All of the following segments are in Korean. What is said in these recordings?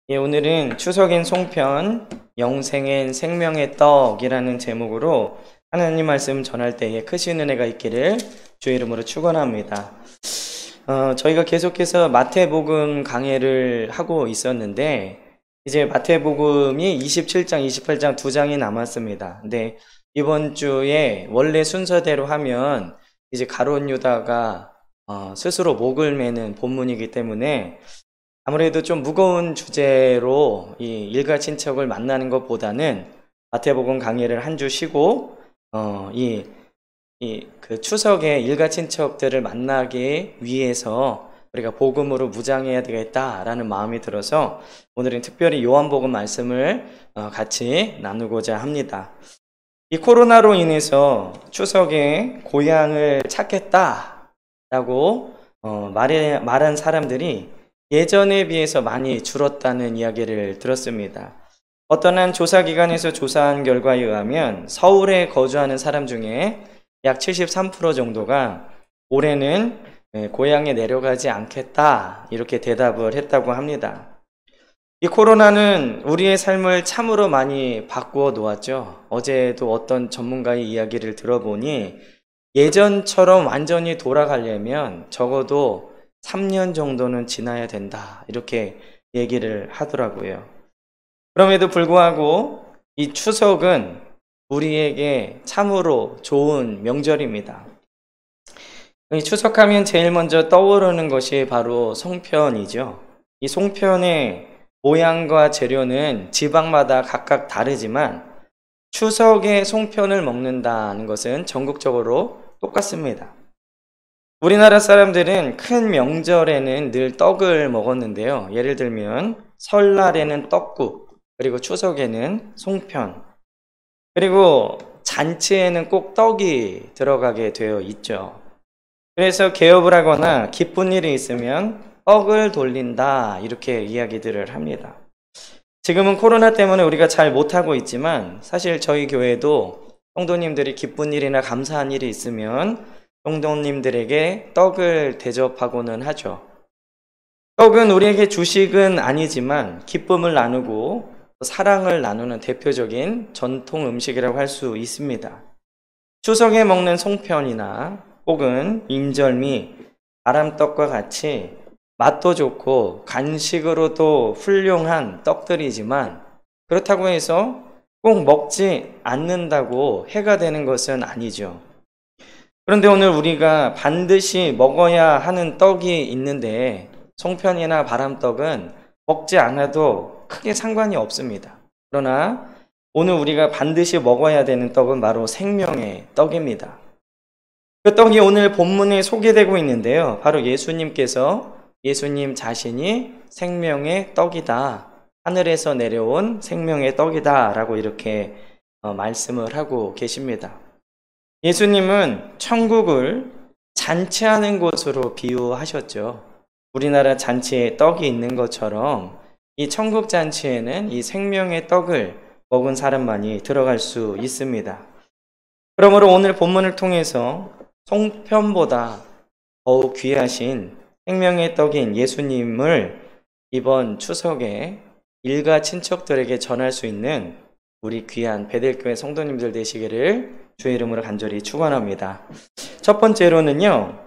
예, 오늘은 추석인 송편 영생엔 생명의 떡이라는 제목으로 하나님 말씀 전할 때에 크신 은혜가 있기를 주의 이름으로 축원합니다. 저희가 계속해서 마태복음 강해를 하고 있었는데 이제 마태복음이 27장, 28장 두 장이 남았습니다. 근데 이번 주에 원래 순서대로 하면 이제 가룟 유다가 스스로 목을 매는 본문이기 때문에 아무래도 좀 무거운 주제로 이 일가 친척을 만나는 것보다는 마태복음 강의를 한 주 쉬고 그 추석에 일가 친척들을 만나기 위해서 우리가 복음으로 무장해야 되겠다라는 마음이 들어서 오늘은 특별히 요한복음 말씀을 같이 나누고자 합니다. 이 코로나로 인해서 추석에 고향을 찾겠다라고 말한 사람들이 예전에 비해서 많이 줄었다는 이야기를 들었습니다. 어떤 한 조사기관에서 조사한 결과에 의하면 서울에 거주하는 사람 중에 약 73% 정도가 올해는 고향에 내려가지 않겠다 이렇게 대답을 했다고 합니다. 이 코로나는 우리의 삶을 참으로 많이 바꾸어 놓았죠. 어제도 어떤 전문가의 이야기를 들어보니 예전처럼 완전히 돌아가려면 적어도 3년 정도는 지나야 된다 이렇게 얘기를 하더라고요. 그럼에도 불구하고 이 추석은 우리에게 참으로 좋은 명절입니다. 이 추석하면 제일 먼저 떠오르는 것이 바로 송편이죠. 이 송편의 모양과 재료는 지방마다 각각 다르지만 추석에 송편을 먹는다는 것은 전국적으로 똑같습니다. 우리나라 사람들은 큰 명절에는 늘 떡을 먹었는데요. 예를 들면 설날에는 떡국, 그리고 추석에는 송편, 그리고 잔치에는 꼭 떡이 들어가게 되어 있죠. 그래서 개업을 하거나 기쁜 일이 있으면 떡을 돌린다 이렇게 이야기들을 합니다. 지금은 코로나 때문에 우리가 잘 못하고 있지만 사실 저희 교회도 성도님들이 기쁜 일이나 감사한 일이 있으면 성도님들에게 떡을 대접하고는 하죠. 떡은 우리에게 주식은 아니지만 기쁨을 나누고 사랑을 나누는 대표적인 전통 음식이라고 할 수 있습니다. 추석에 먹는 송편이나 혹은 인절미, 아람떡과 같이 맛도 좋고 간식으로도 훌륭한 떡들이지만 그렇다고 해서 꼭 먹지 않는다고 해가 되는 것은 아니죠. 그런데 오늘 우리가 반드시 먹어야 하는 떡이 있는데 송편이나 바람떡은 먹지 않아도 크게 상관이 없습니다. 그러나 오늘 우리가 반드시 먹어야 되는 떡은 바로 생명의 떡입니다. 그 떡이 오늘 본문에 소개되고 있는데요. 바로 예수님 자신이 생명의 떡이다. 하늘에서 내려온 생명의 떡이다. 라고 이렇게 말씀을 하고 계십니다. 예수님은 천국을 잔치하는 곳으로 비유하셨죠. 우리나라 잔치에 떡이 있는 것처럼 이 천국 잔치에는 이 생명의 떡을 먹은 사람만이 들어갈 수 있습니다. 그러므로 오늘 본문을 통해서 송편보다 더욱 귀하신 생명의 떡인 예수님을 이번 추석에 일가 친척들에게 전할 수 있는 우리 귀한 베델교회 성도님들 되시기를 주의 이름으로 간절히 축원합니다. 첫 번째로는요,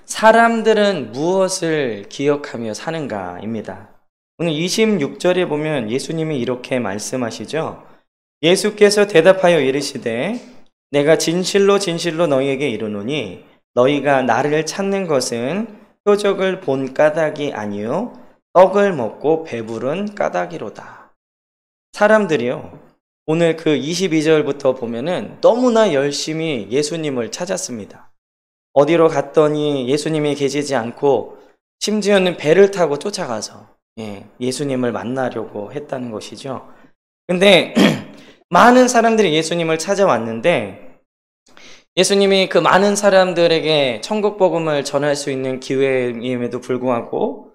사람들은 무엇을 기억하며 사는가입니다. 오늘 26절에 보면 예수님이 이렇게 말씀하시죠. 예수께서 대답하여 이르시되 내가 진실로 진실로 너희에게 이르노니 너희가 나를 찾는 것은 표적을 본 까닭이 아니요 떡을 먹고 배부른 까닭이로다. 사람들이요, 오늘 그 22절부터 보면은 너무나 열심히 예수님을 찾았습니다. 어디로 갔더니 예수님이 계시지 않고 심지어는 배를 타고 쫓아가서 예수님을 만나려고 했다는 것이죠. 근데 많은 사람들이 예수님을 찾아왔는데 예수님이 그 많은 사람들에게 천국 복음을 전할 수 있는 기회임에도 불구하고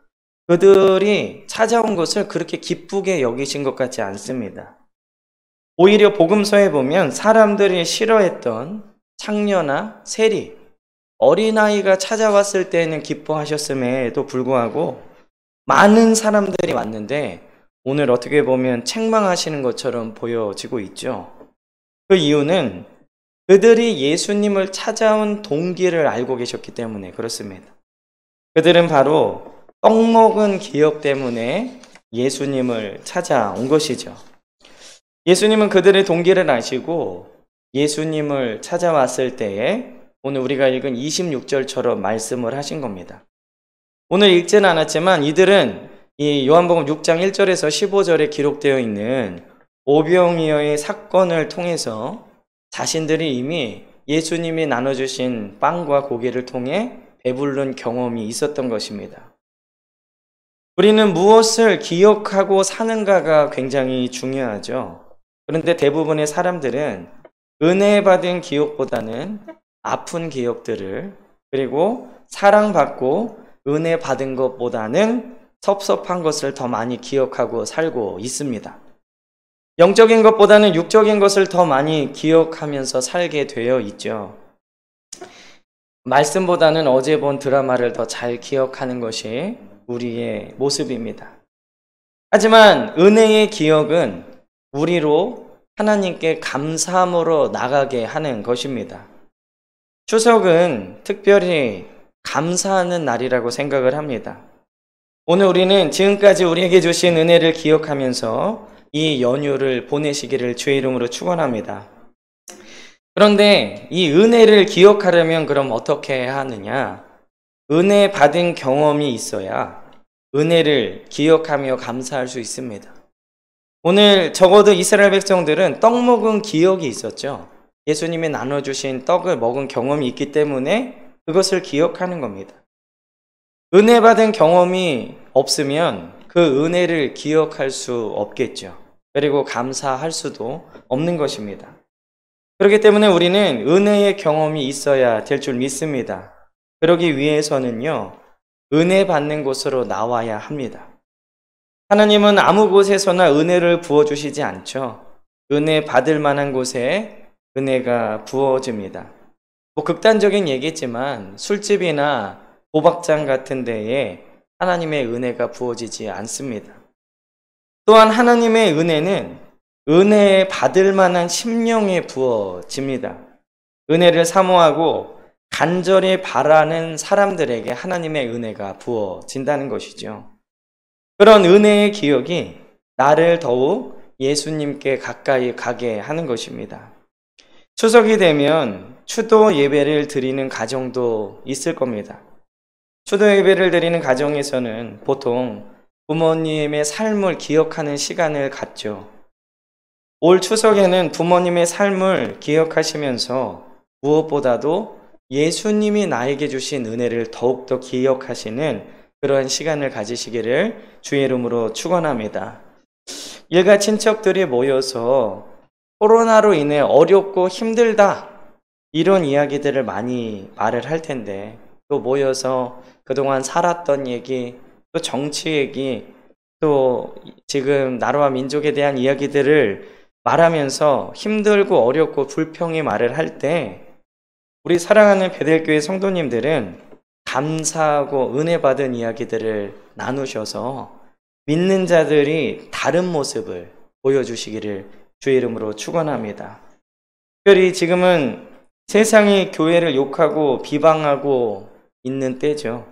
그들이 찾아온 것을 그렇게 기쁘게 여기신 것 같지 않습니다. 오히려 복음서에 보면 사람들이 싫어했던 창녀나 세리, 어린아이가 찾아왔을 때는 기뻐하셨음에도 불구하고 많은 사람들이 왔는데 오늘 어떻게 보면 책망하시는 것처럼 보여지고 있죠. 그 이유는 그들이 예수님을 찾아온 동기를 알고 계셨기 때문에 그렇습니다. 그들은 바로 떡 먹은 기억 때문에 예수님을 찾아온 것이죠. 예수님은 그들의 동기를 아시고 예수님을 찾아왔을 때에 오늘 우리가 읽은 26절처럼 말씀을 하신 겁니다. 오늘 읽지는 않았지만 이들은 이 요한복음 6장 1절에서 15절에 기록되어 있는 오병이어의 사건을 통해서 자신들이 이미 예수님이 나눠주신 빵과 고기를 통해 배부른 경험이 있었던 것입니다. 우리는 무엇을 기억하고 사는가가 굉장히 중요하죠. 그런데 대부분의 사람들은 은혜 받은 기억보다는 아픈 기억들을, 그리고 사랑받고 은혜 받은 것보다는 섭섭한 것을 더 많이 기억하고 살고 있습니다. 영적인 것보다는 육적인 것을 더 많이 기억하면서 살게 되어 있죠. 말씀보다는 어제 본 드라마를 더 잘 기억하는 것이 우리의 모습입니다. 하지만 은혜의 기억은 우리로 하나님께 감사함으로 나가게 하는 것입니다. 추석은 특별히 감사하는 날이라고 생각을 합니다. 오늘 우리는 지금까지 우리에게 주신 은혜를 기억하면서 이 연휴를 보내시기를 주의 이름으로 축원합니다. 그런데 이 은혜를 기억하려면 그럼 어떻게 해야 하느냐? 은혜 받은 경험이 있어야 은혜를 기억하며 감사할 수 있습니다. 오늘 적어도 이스라엘 백성들은 떡 먹은 기억이 있었죠. 예수님이 나눠주신 떡을 먹은 경험이 있기 때문에 그것을 기억하는 겁니다. 은혜 받은 경험이 없으면 그 은혜를 기억할 수 없겠죠. 그리고 감사할 수도 없는 것입니다. 그렇기 때문에 우리는 은혜의 경험이 있어야 될 줄 믿습니다. 그러기 위해서는요, 은혜 받는 곳으로 나와야 합니다. 하나님은 아무 곳에서나 은혜를 부어주시지 않죠. 은혜 받을 만한 곳에 은혜가 부어집니다. 극단적인 얘기지만 술집이나 도박장 같은 데에 하나님의 은혜가 부어지지 않습니다. 또한 하나님의 은혜는 은혜 받을 만한 심령에 부어집니다. 은혜를 사모하고 간절히 바라는 사람들에게 하나님의 은혜가 부어진다는 것이죠. 그런 은혜의 기억이 나를 더욱 예수님께 가까이 가게 하는 것입니다. 추석이 되면 추도 예배를 드리는 가정도 있을 겁니다. 추도 예배를 드리는 가정에서는 보통 부모님의 삶을 기억하는 시간을 갖죠. 올 추석에는 부모님의 삶을 기억하시면서 무엇보다도 예수님이 나에게 주신 은혜를 더욱더 기억하시는 그러한 시간을 가지시기를 주의 이름으로 축원합니다. 일가 친척들이 모여서 코로나로 인해 어렵고 힘들다 이런 이야기들을 많이 말을 할 텐데, 또 모여서 그동안 살았던 얘기, 또 정치 얘기, 또 지금 나라와 민족에 대한 이야기들을 말하면서 힘들고 어렵고 불평의 말을 할 때 우리 사랑하는 베델교회 성도님들은 감사하고 은혜 받은 이야기들을 나누셔서 믿는 자들이 다른 모습을 보여주시기를 주의 이름으로 축원합니다. 특별히 지금은 세상이 교회를 욕하고 비방하고 있는 때죠.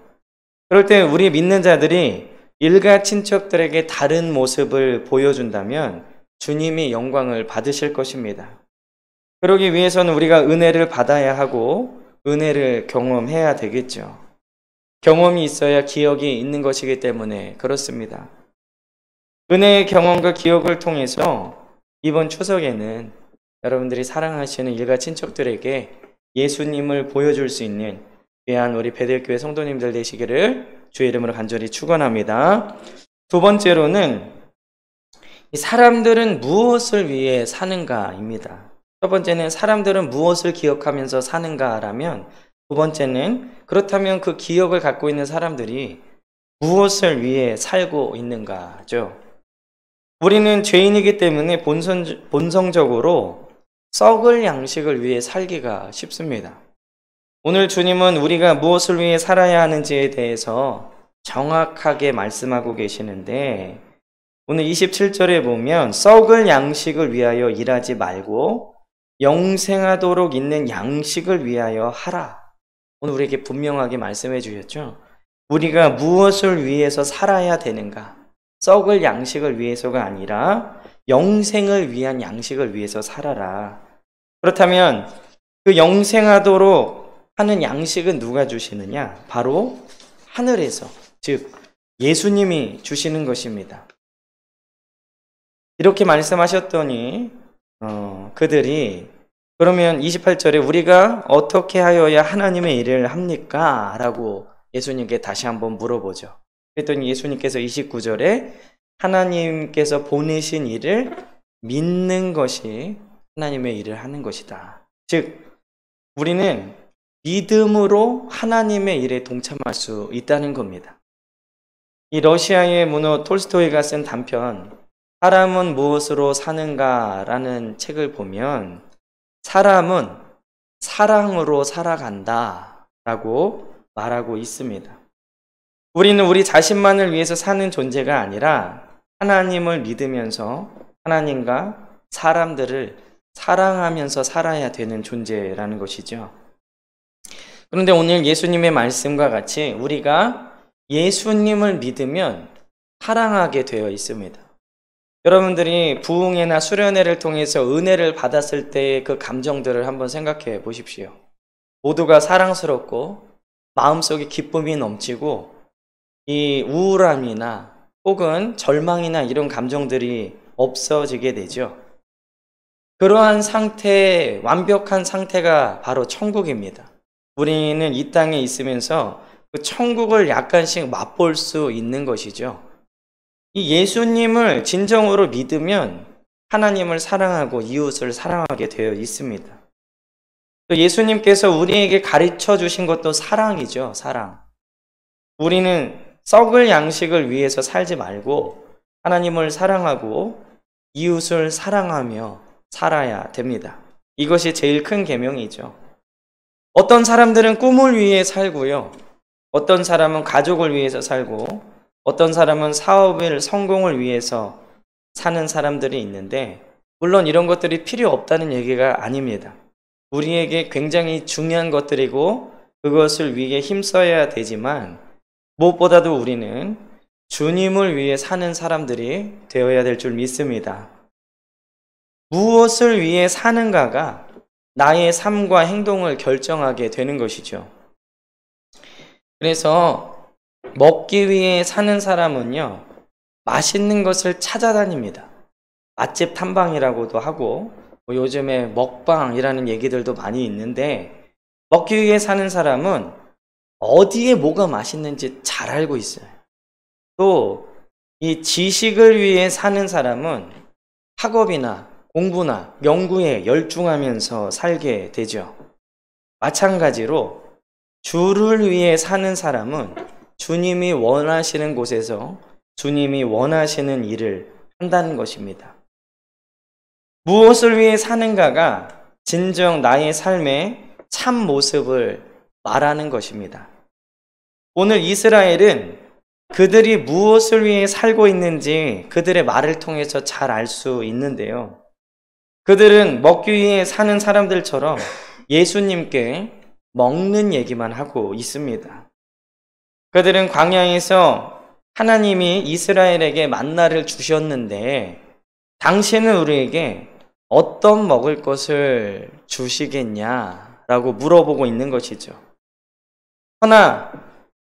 그럴 때 우리 믿는 자들이 일가 친척들에게 다른 모습을 보여준다면 주님이 영광을 받으실 것입니다. 그러기 위해서는 우리가 은혜를 받아야 하고 은혜를 경험해야 되겠죠. 경험이 있어야 기억이 있는 것이기 때문에 그렇습니다. 은혜의 경험과 기억을 통해서 이번 추석에는 여러분들이 사랑하시는 일가 친척들에게 예수님을 보여줄 수 있는 귀한 우리 베델교회 성도님들 되시기를 주의 이름으로 간절히 축원합니다. 두 번째로는 이 사람들은 무엇을 위해 사는가입니다. 첫 번째는 사람들은 무엇을 기억하면서 사는가라면, 두 번째는 그렇다면 그 기억을 갖고 있는 사람들이 무엇을 위해 살고 있는가죠. 우리는 죄인이기 때문에 본성적으로 썩을 양식을 위해 살기가 쉽습니다. 오늘 주님은 우리가 무엇을 위해 살아야 하는지에 대해서 정확하게 말씀하고 계시는데 오늘 27절에 보면 썩을 양식을 위하여 일하지 말고 영생하도록 있는 양식을 위하여 하라. 오늘 우리에게 분명하게 말씀해 주셨죠. 우리가 무엇을 위해서 살아야 되는가? 썩을 양식을 위해서가 아니라 영생을 위한 양식을 위해서 살아라. 그렇다면 그 영생하도록 하는 양식은 누가 주시느냐? 바로 하늘에서, 즉 예수님이 주시는 것입니다. 이렇게 말씀하셨더니 그들이 그러면 28절에 우리가 어떻게 하여야 하나님의 일을 합니까? 라고 예수님께 다시 한번 물어보죠. 그랬더니 예수님께서 29절에 하나님께서 보내신 일을 믿는 것이 하나님의 일을 하는 것이다. 즉 우리는 믿음으로 하나님의 일에 동참할 수 있다는 겁니다. 이 러시아의 문호 톨스토이가 쓴 단편 사람은 무엇으로 사는가라는 책을 보면 사람은 사랑으로 살아간다 라고 말하고 있습니다. 우리는 우리 자신만을 위해서 사는 존재가 아니라 하나님을 믿으면서 하나님과 사람들을 사랑하면서 살아야 되는 존재라는 것이죠. 그런데 오늘 예수님의 말씀과 같이 우리가 예수님을 믿으면 사랑하게 되어 있습니다. 여러분들이 부흥회나 수련회를 통해서 은혜를 받았을 때의 그 감정들을 한번 생각해 보십시오. 모두가 사랑스럽고 마음속에 기쁨이 넘치고 이 우울함이나 혹은 절망이나 이런 감정들이 없어지게 되죠. 그러한 상태, 완벽한 상태가 바로 천국입니다. 우리는 이 땅에 있으면서 그 천국을 약간씩 맛볼 수 있는 것이죠. 이 예수님을 진정으로 믿으면 하나님을 사랑하고 이웃을 사랑하게 되어 있습니다. 또 예수님께서 우리에게 가르쳐 주신 것도 사랑이죠. 사랑. 우리는 썩을 양식을 위해서 살지 말고 하나님을 사랑하고 이웃을 사랑하며 살아야 됩니다. 이것이 제일 큰 계명이죠. 어떤 사람들은 꿈을 위해 살고요. 어떤 사람은 가족을 위해서 살고 어떤 사람은 사업을 성공을 위해서 사는 사람들이 있는데 물론 이런 것들이 필요 없다는 얘기가 아닙니다. 우리에게 굉장히 중요한 것들이고 그것을 위해 힘써야 되지만 무엇보다도 우리는 주님을 위해 사는 사람들이 되어야 될 줄 믿습니다. 무엇을 위해 사는가가 나의 삶과 행동을 결정하게 되는 것이죠. 그래서 먹기 위해 사는 사람은요, 맛있는 것을 찾아다닙니다. 맛집 탐방이라고도 하고, 요즘에 먹방이라는 얘기들도 많이 있는데, 먹기 위해 사는 사람은 어디에 뭐가 맛있는지 잘 알고 있어요. 또, 이 지식을 위해 사는 사람은 학업이나 공부나 연구에 열중하면서 살게 되죠. 마찬가지로 주를 위해 사는 사람은 주님이 원하시는 곳에서 주님이 원하시는 일을 한다는 것입니다. 무엇을 위해 사는가가 진정 나의 삶의 참 모습을 말하는 것입니다. 오늘 이스라엘은 그들이 무엇을 위해 살고 있는지 그들의 말을 통해서 잘 알 수 있는데요. 그들은 먹기 위해 사는 사람들처럼 예수님께 먹는 얘기만 하고 있습니다. 그들은 광야에서 하나님이 이스라엘에게 만나를 주셨는데 당신은 우리에게 어떤 먹을 것을 주시겠냐라고 물어보고 있는 것이죠. 그러나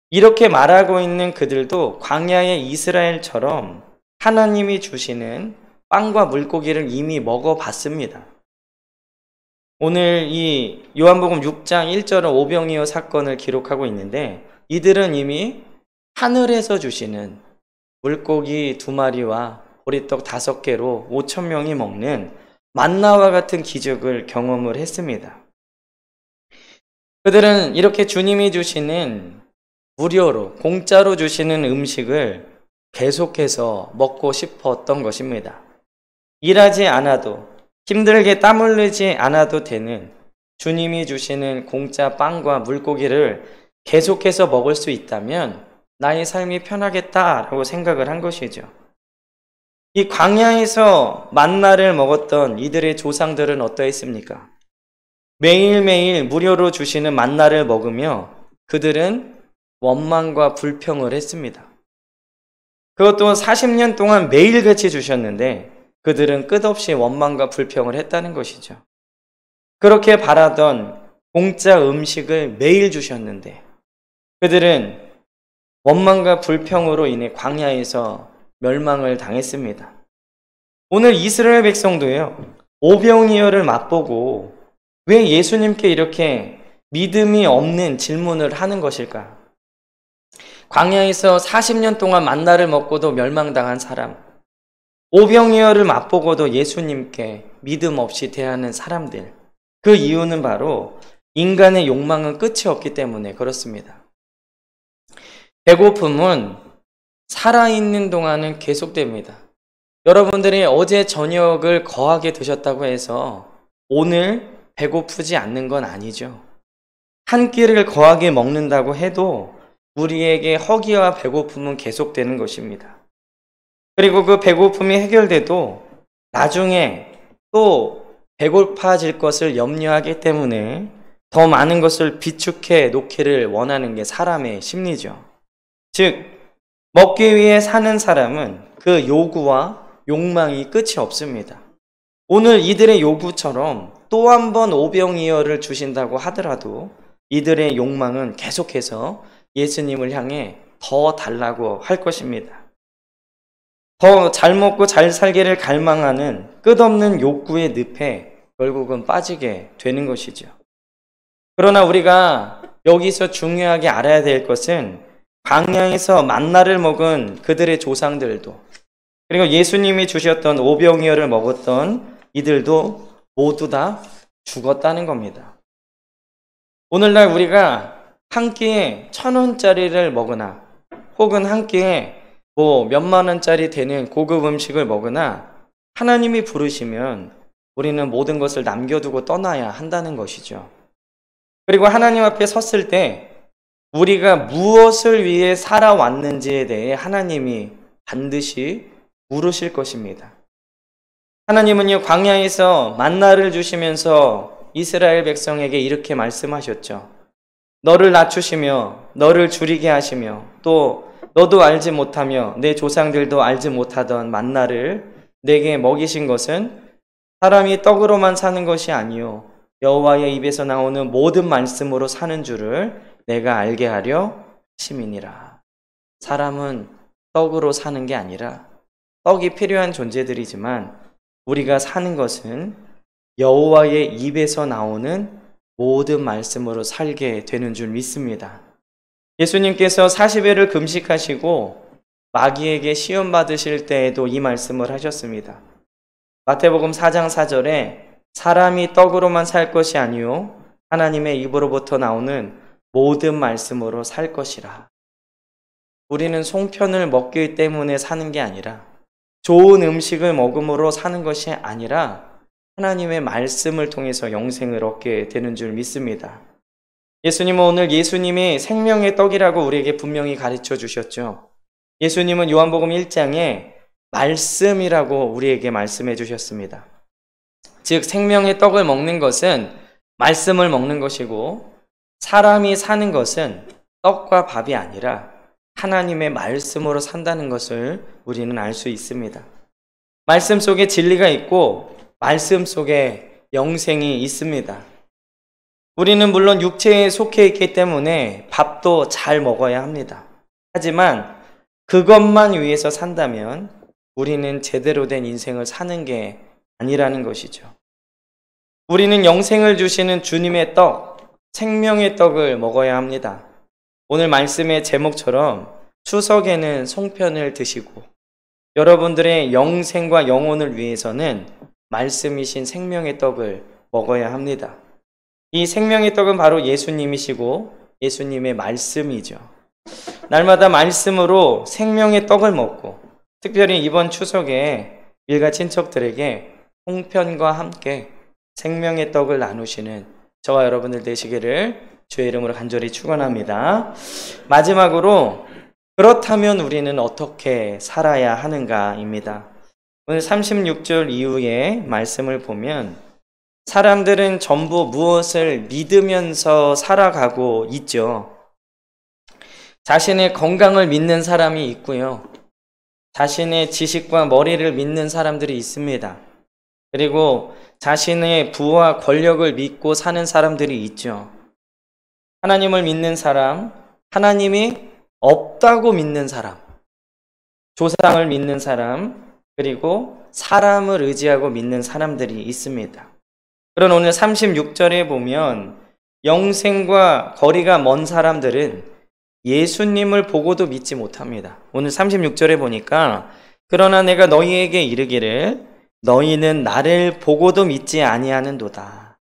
이렇게 말하고 있는 그들도 광야의 이스라엘처럼 하나님이 주시는 빵과 물고기를 이미 먹어봤습니다. 오늘 이 요한복음 6장 1절은 오병이어 사건을 기록하고 있는데 이들은 이미 하늘에서 주시는 물고기 2마리와 보리떡 5개로 5,000명이 먹는 만나와 같은 기적을 경험을 했습니다. 그들은 이렇게 주님이 주시는 무료로 공짜로 주시는 음식을 계속해서 먹고 싶었던 것입니다. 일하지 않아도 힘들게 땀 흘리지 않아도 되는 주님이 주시는 공짜 빵과 물고기를 계속해서 먹을 수 있다면 나의 삶이 편하겠다라고 생각을 한 것이죠. 이 광야에서 만나를 먹었던 이들의 조상들은 어떠했습니까? 매일매일 무료로 주시는 만나를 먹으며 그들은 원망과 불평을 했습니다. 그것도 40년 동안 매일같이 주셨는데 그들은 끝없이 원망과 불평을 했다는 것이죠. 그렇게 바라던 공짜 음식을 매일 주셨는데 그들은 원망과 불평으로 인해 광야에서 멸망을 당했습니다. 오늘 이스라엘 백성도요, 오병이어를 맛보고 왜 예수님께 이렇게 믿음이 없는 질문을 하는 것일까? 광야에서 40년 동안 만나를 먹고도 멸망당한 사람, 오병이어를 맛보고도 예수님께 믿음 없이 대하는 사람들, 그 이유는 바로 인간의 욕망은 끝이 없기 때문에 그렇습니다. 배고픔은 살아있는 동안은 계속됩니다. 여러분들이 어제 저녁을 거하게 드셨다고 해서 오늘 배고프지 않는 건 아니죠. 한 끼를 거하게 먹는다고 해도 우리에게 허기와 배고픔은 계속되는 것입니다. 그리고 그 배고픔이 해결돼도 나중에 또 배고파질 것을 염려하기 때문에 더 많은 것을 비축해 놓기를 원하는 게 사람의 심리죠. 즉, 먹기 위해 사는 사람은 그 요구와 욕망이 끝이 없습니다. 오늘 이들의 요구처럼 또 한 번 오병이어를 주신다고 하더라도 이들의 욕망은 계속해서 예수님을 향해 더 달라고 할 것입니다. 더 잘 먹고 잘 살기를 갈망하는 끝없는 욕구의 늪에 결국은 빠지게 되는 것이죠. 그러나 우리가 여기서 중요하게 알아야 될 것은 광야에서 만나를 먹은 그들의 조상들도 그리고 예수님이 주셨던 오병이어를 먹었던 이들도 모두 다 죽었다는 겁니다. 오늘날 우리가 한 끼에 1,000원짜리를 먹으나 혹은 한 끼에 몇만 원짜리 되는 고급 음식을 먹으나 하나님이 부르시면 우리는 모든 것을 남겨두고 떠나야 한다는 것이죠. 그리고 하나님 앞에 섰을 때 우리가 무엇을 위해 살아왔는지에 대해 하나님이 반드시 물으실 것입니다. 하나님은요, 광야에서 만나를 주시면서 이스라엘 백성에게 이렇게 말씀하셨죠. 너를 낮추시며 너를 줄이게 하시며 또 너도 알지 못하며 내 조상들도 알지 못하던 만나를 내게 먹이신 것은 사람이 떡으로만 사는 것이 아니요 여호와의 입에서 나오는 모든 말씀으로 사는 줄을 내가 알게 하려 하심이니라. 사람은 떡으로 사는 게 아니라 떡이 필요한 존재들이지만 우리가 사는 것은 여호와의 입에서 나오는 모든 말씀으로 살게 되는 줄 믿습니다. 예수님께서 40일을 금식하시고 마귀에게 시험 받으실 때에도 이 말씀을 하셨습니다. 마태복음 4장 4절에 사람이 떡으로만 살 것이 아니요 하나님의 입으로부터 나오는 모든 말씀으로 살 것이라. 우리는 송편을 먹기 때문에 사는 게 아니라 좋은 음식을 먹음으로 사는 것이 아니라 하나님의 말씀을 통해서 영생을 얻게 되는 줄 믿습니다. 예수님은 오늘 예수님이 생명의 떡이라고 우리에게 분명히 가르쳐 주셨죠. 예수님은 요한복음 1장에 말씀이라고 우리에게 말씀해 주셨습니다. 즉 생명의 떡을 먹는 것은 말씀을 먹는 것이고 사람이 사는 것은 떡과 밥이 아니라 하나님의 말씀으로 산다는 것을 우리는 알 수 있습니다. 말씀 속에 진리가 있고 말씀 속에 영생이 있습니다. 우리는 물론 육체에 속해 있기 때문에 밥도 잘 먹어야 합니다. 하지만 그것만 위해서 산다면 우리는 제대로 된 인생을 사는 게 아니라는 것이죠. 우리는 영생을 주시는 주님의 떡, 생명의 떡을 먹어야 합니다. 오늘 말씀의 제목처럼 추석에는 송편을 드시고 여러분들의 영생과 영혼을 위해서는 말씀이신 생명의 떡을 먹어야 합니다. 이 생명의 떡은 바로 예수님이시고 예수님의 말씀이죠. 날마다 말씀으로 생명의 떡을 먹고 특별히 이번 추석에 일가 친척들에게 송편과 함께 생명의 떡을 나누시는 저와 여러분들 되시기를 주의 이름으로 간절히 축원합니다. 마지막으로 그렇다면 우리는 어떻게 살아야 하는가입니다. 오늘 36절 이후의 말씀을 보면 사람들은 전부 무엇을 믿으면서 살아가고 있죠. 자신의 건강을 믿는 사람이 있고요. 자신의 지식과 머리를 믿는 사람들이 있습니다. 그리고 자신의 부와 권력을 믿고 사는 사람들이 있죠. 하나님을 믿는 사람, 하나님이 없다고 믿는 사람, 조상을 믿는 사람, 그리고 사람을 의지하고 믿는 사람들이 있습니다. 그런 오늘 36절에 보면 영생과 거리가 먼 사람들은 예수님을 보고도 믿지 못합니다. 오늘 36절에 보니까 그러나 내가 너희에게 이르기를 너희는 나를 보고도 믿지 아니하는도다.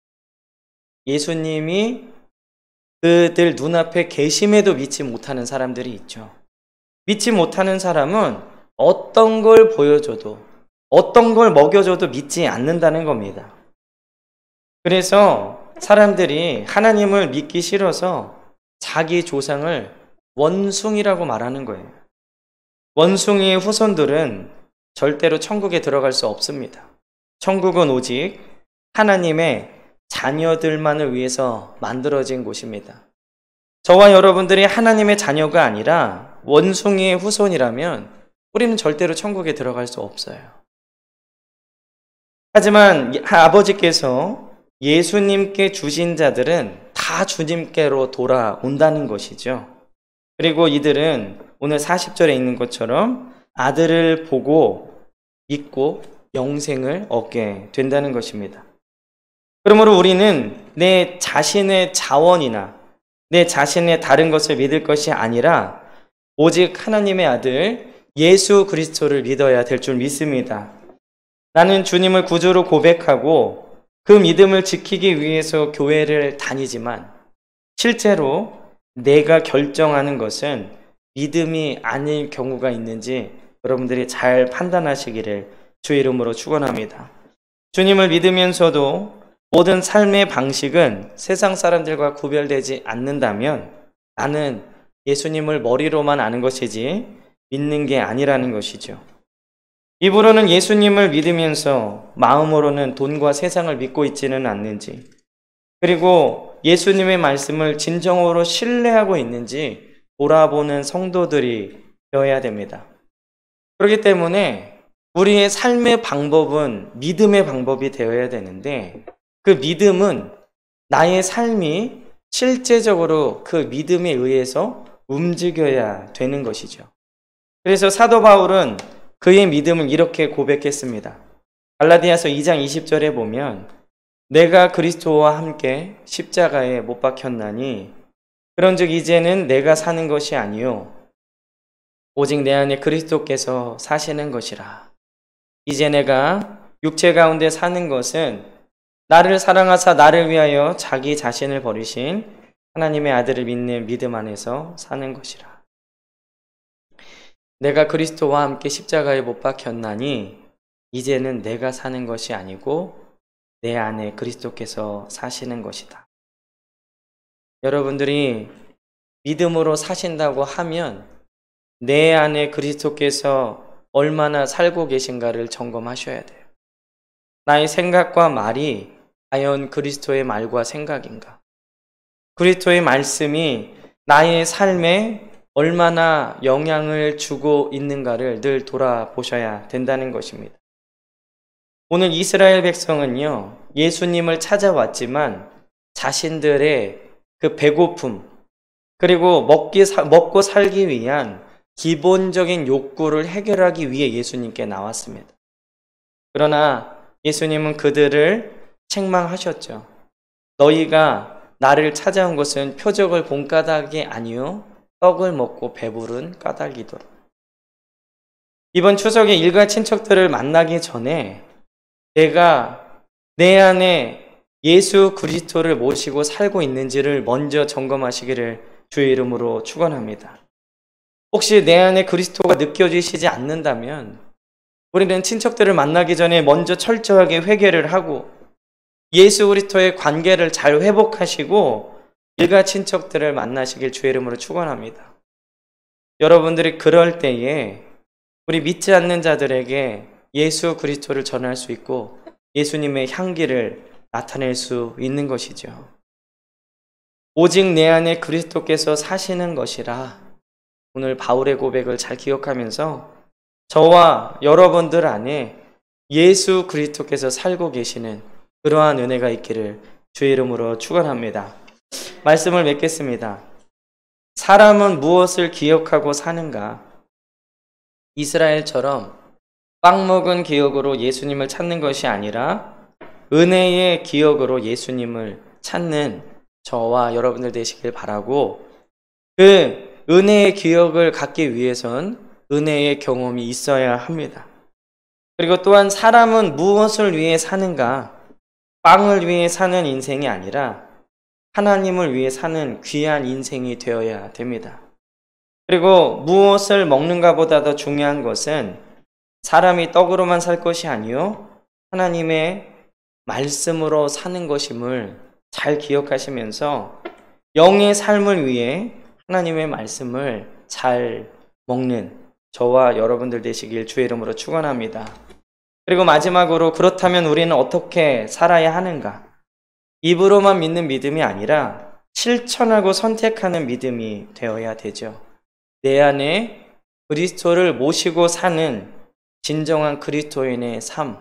예수님이 그들 눈앞에 계심에도 믿지 못하는 사람들이 있죠. 믿지 못하는 사람은 어떤 걸 보여줘도 어떤 걸 먹여줘도 믿지 않는다는 겁니다. 그래서 사람들이 하나님을 믿기 싫어서 자기 조상을 원숭이라고 말하는 거예요. 원숭이의 후손들은 절대로 천국에 들어갈 수 없습니다. 천국은 오직 하나님의 자녀들만을 위해서 만들어진 곳입니다. 저와 여러분들이 하나님의 자녀가 아니라 원숭이의 후손이라면 우리는 절대로 천국에 들어갈 수 없어요. 하지만 아버지께서 예수님께 주신 자들은 다 주님께로 돌아온다는 것이죠. 그리고 이들은 오늘 40절에 있는 것처럼 아들을 보고 믿고 영생을 얻게 된다는 것입니다. 그러므로 우리는 내 자신의 자원이나 내 자신의 다른 것을 믿을 것이 아니라 오직 하나님의 아들 예수 그리스도를 믿어야 될 줄 믿습니다. 나는 주님을 구주로 고백하고 그 믿음을 지키기 위해서 교회를 다니지만 실제로 내가 결정하는 것은 믿음이 아닐 경우가 있는지 여러분들이 잘 판단하시기를 주의 이름으로 축원합니다. 주님을 믿으면서도 모든 삶의 방식은 세상 사람들과 구별되지 않는다면 나는 예수님을 머리로만 아는 것이지 믿는 게 아니라는 것이죠. 입으로는 예수님을 믿으면서 마음으로는 돈과 세상을 믿고 있지는 않는지, 그리고 예수님의 말씀을 진정으로 신뢰하고 있는지 돌아보는 성도들이 되어야 됩니다. 그렇기 때문에 우리의 삶의 방법은 믿음의 방법이 되어야 되는데 그 믿음은 나의 삶이 실제적으로 그 믿음에 의해서 움직여야 되는 것이죠. 그래서 사도 바울은 그의 믿음을 이렇게 고백했습니다. 갈라디아서 2장 20절에 보면 내가 그리스도와 함께 십자가에 못 박혔나니 그런즉 이제는 내가 사는 것이 아니요 오직 내 안에 그리스도께서 사시는 것이라. 이제 내가 육체 가운데 사는 것은 나를 사랑하사 나를 위하여 자기 자신을 버리신 하나님의 아들을 믿는 믿음 안에서 사는 것이라. 내가 그리스도와 함께 십자가에 못 박혔나니 이제는 내가 사는 것이 아니고 내 안에 그리스도께서 사시는 것이다. 여러분들이 믿음으로 사신다고 하면 내 안에 그리스도께서 얼마나 살고 계신가를 점검하셔야 돼요. 나의 생각과 말이 과연 그리스도의 말과 생각인가? 그리스도의 말씀이 나의 삶에 얼마나 영향을 주고 있는가를 늘 돌아보셔야 된다는 것입니다. 오늘 이스라엘 백성은요, 예수님을 찾아왔지만 자신들의 그 배고픔, 그리고 먹고 살기 위한 기본적인 욕구를 해결하기 위해 예수님께 나왔습니다. 그러나 예수님은 그들을 책망하셨죠. 너희가 나를 찾아온 것은 표적을 본 까닭이 아니요 떡을 먹고 배부른 까닭이도록. 이번 추석에 일가 친척들을 만나기 전에 내가 내 안에 예수 그리스도를 모시고 살고 있는지를 먼저 점검하시기를 주의 이름으로 축원합니다. 혹시 내 안에 그리스도가 느껴지시지 않는다면 우리는 친척들을 만나기 전에 먼저 철저하게 회개를 하고 예수 그리스도의 관계를 잘 회복하시고 일가 친척들을 만나시길 주의 이름으로 축원합니다. 여러분들이 그럴 때에 우리 믿지 않는 자들에게 예수 그리스도를 전할 수 있고 예수님의 향기를 나타낼 수 있는 것이죠. 오직 내 안에 그리스도께서 사시는 것이라, 오늘 바울의 고백을 잘 기억하면서 저와 여러분들 안에 예수 그리스도께서 살고 계시는 그러한 은혜가 있기를 주의 이름으로 축원합니다. 말씀을 맺겠습니다. 사람은 무엇을 기억하고 사는가? 이스라엘처럼 빵 먹은 기억으로 예수님을 찾는 것이 아니라 은혜의 기억으로 예수님을 찾는 저와 여러분들 되시길 바라고, 그 은혜의 기억을 갖기 위해선 은혜의 경험이 있어야 합니다. 그리고 또한 사람은 무엇을 위해 사는가? 빵을 위해 사는 인생이 아니라 하나님을 위해 사는 귀한 인생이 되어야 됩니다. 그리고 무엇을 먹는가보다 더 중요한 것은 사람이 떡으로만 살 것이 아니요 하나님의 말씀으로 사는 것임을 잘 기억하시면서 영의 삶을 위해 하나님의 말씀을 잘 먹는 저와 여러분들 되시길 주의 이름으로 축원합니다. 그리고 마지막으로, 그렇다면 우리는 어떻게 살아야 하는가? 입으로만 믿는 믿음이 아니라 실천하고 선택하는 믿음이 되어야 되죠. 내 안에 그리스도를 모시고 사는 진정한 그리스도인의 삶.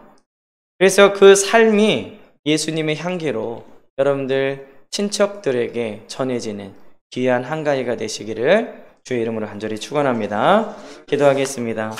그래서 그 삶이 예수님의 향기로 여러분들 친척들에게 전해지는 귀한 한가위가 되시기를 주의 이름으로 간절히 축원합니다. 기도하겠습니다.